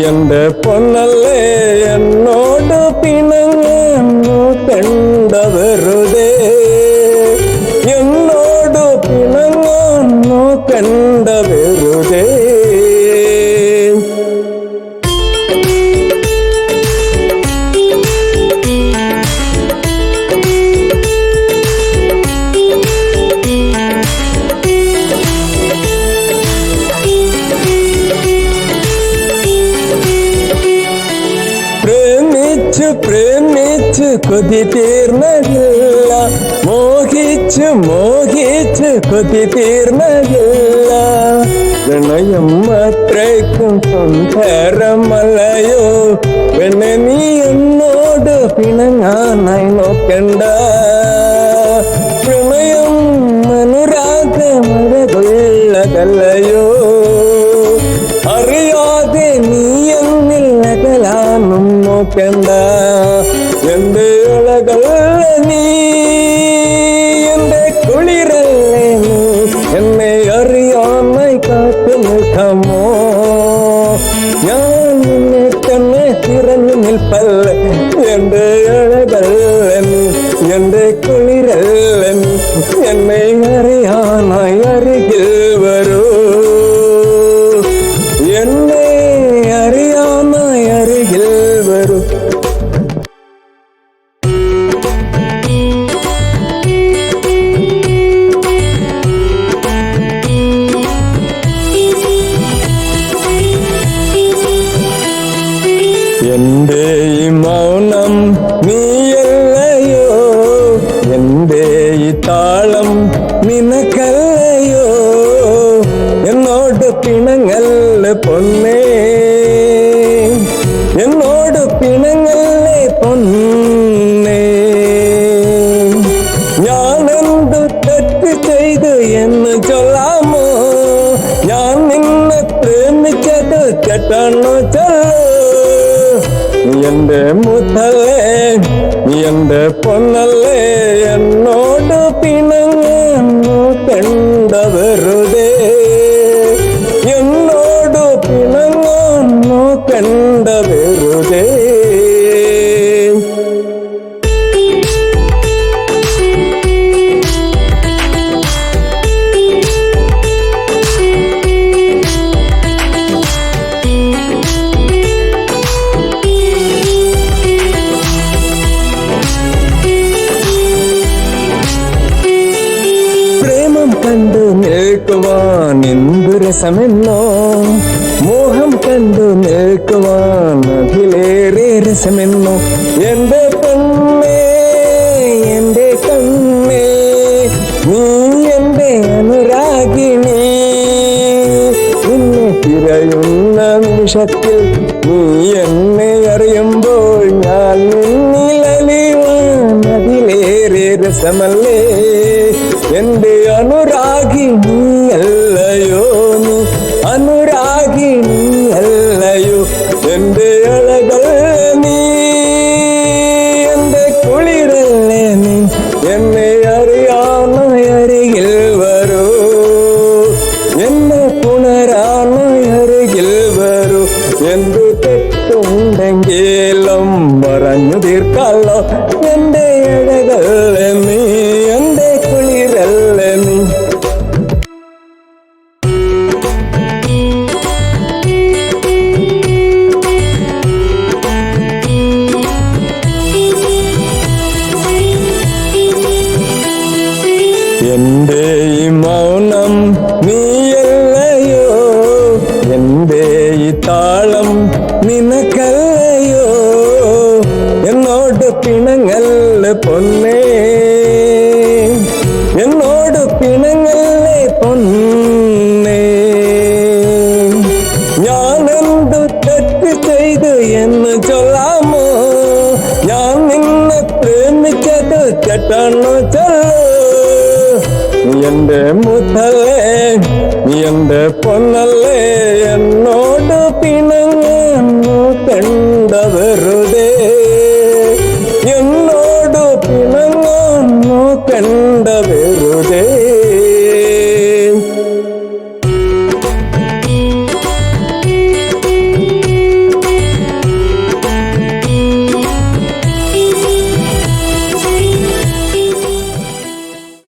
എന്റെ പൊന്നല്ലേ എന്നോട് പിണങ്ങാനോ കണ്ട വെറുതെ എന്നോട് പിണങ്ങാനോ കണ്ട വെറുതെ പ്രേമിച്ച് കൊതി തീർന്നതില്ല മോഹിച്ച് കൊതി തീർന്നതില്ല പ്രണയം അത്രയ്ക്കും സുന്ദരമല്ലയോ പെണ്ണെ നീ എന്നോട് പിണങ്ങാനായി നോക്കണ്ട പ്രണയം അനുരാഗമഴകൊള്ളതല്ലയോ അറിയാതെ നീ എന്നിൽ അകലാനും നോക്കണ്ട എന്റെ ഇളകല്ല നീ എന്റെ കുളിരല്ലേ നീ എന്നെ അറിയാനായി കാത്തു നിൽക്കാമോ ഞാൻ നിന്നെ തന്നെ തിരഞ്ഞു നിൽപ്പല്ല എന്റെ ഇളകല്ല നീ എന്റെ കുളിരല്ല നീ എന്നെ അറിയാനായി അരികിൽ വരൂ എന്നെ അറിയാനായി അരികിൽ വരൂ എന്റെ ഈ മൗനം നീയല്ലയോ എന്റെ ഈ താളം നിനക്കല്ലയോ എന്നോട് പിണങ്ങല്ലേ പൊന്നേ എന്നോട് പിണങ്ങല്ലേ പൊന്നേ ഞാനെന്തു തെറ്റ് ചെയ്തു എന്ന് ചൊല്ലാമോ ഞാൻ നിന്നെ പ്രേമിച്ചത് തെറ്റാണോ ചൊല്ലു എന്റെ മുത്തല്ലേ എന്റെ പൊന്നല്ലേ എന്നോട് പിണങ്ങാനോ കണ്ട വെറുതെ എന്നോട് പിണങ്ങാനോ കണ്ട വെറുതെ കണ്ടു നിൽക്കുവാൻ എന്തു രസമെന്നോ മോഹം കണ്ടു നിൽക്കുവാൻ അതിലേറെ രസമെന്നോ എന്റെ പെണ്ണേ എന്റെ കണ്ണേ നീ എന്റെ അനുരാഗിണി നിന്നെ തിരയുന്ന നിമിഷത്തിൽ നീ എന്നെ അറിയുമ്പോൾ ഞാൻ നിന്നിലലിവാൻ അതിലേറെ രസമല്ലേ എന്റെ അനുരാഗിണി അല്ലയോ നീ അനുരാഗിണി അല്ലയോ എന്റെ അഴകൽ നീ എന്റെ കുളിരല്ലേ നീ എന്നെ അറിയാനായി അരികിൽ വരൂ എന്നെ പുണരാനായി അരികിൽ വരൂ എന്തു തെറ്റുണ്ടെങ്കിലും പറഞ്ഞു തീർക്കാലോ എന്റെ അഴകല്ലേ നീ എന്റെ കുളിരല്ലേ നീ എന്റെ ഈ മൗനം നീയല്ലയോ എന്റെ ഈ താളം നിനക്കല്ലയോ എന്നോട് പിണങ്ങല്ലേ പൊന്നേ എന്നോട് പിണങ്ങല്ലേ പൊന്നേ ഞാനെന്തു തെറ്റ് ചെയ്തു എന്ന് ചൊല്ലാമോ ഞാൻ നിന്നെ പ്രേമിച്ചത് തെറ്റാണോ ചൊല്ലു എന്റെ മുത്തല്ലേ എന്റെ പൊന്നല്ലേ എന്നോട് പിണങ്ങാനോ കണ്ട വെറുതെ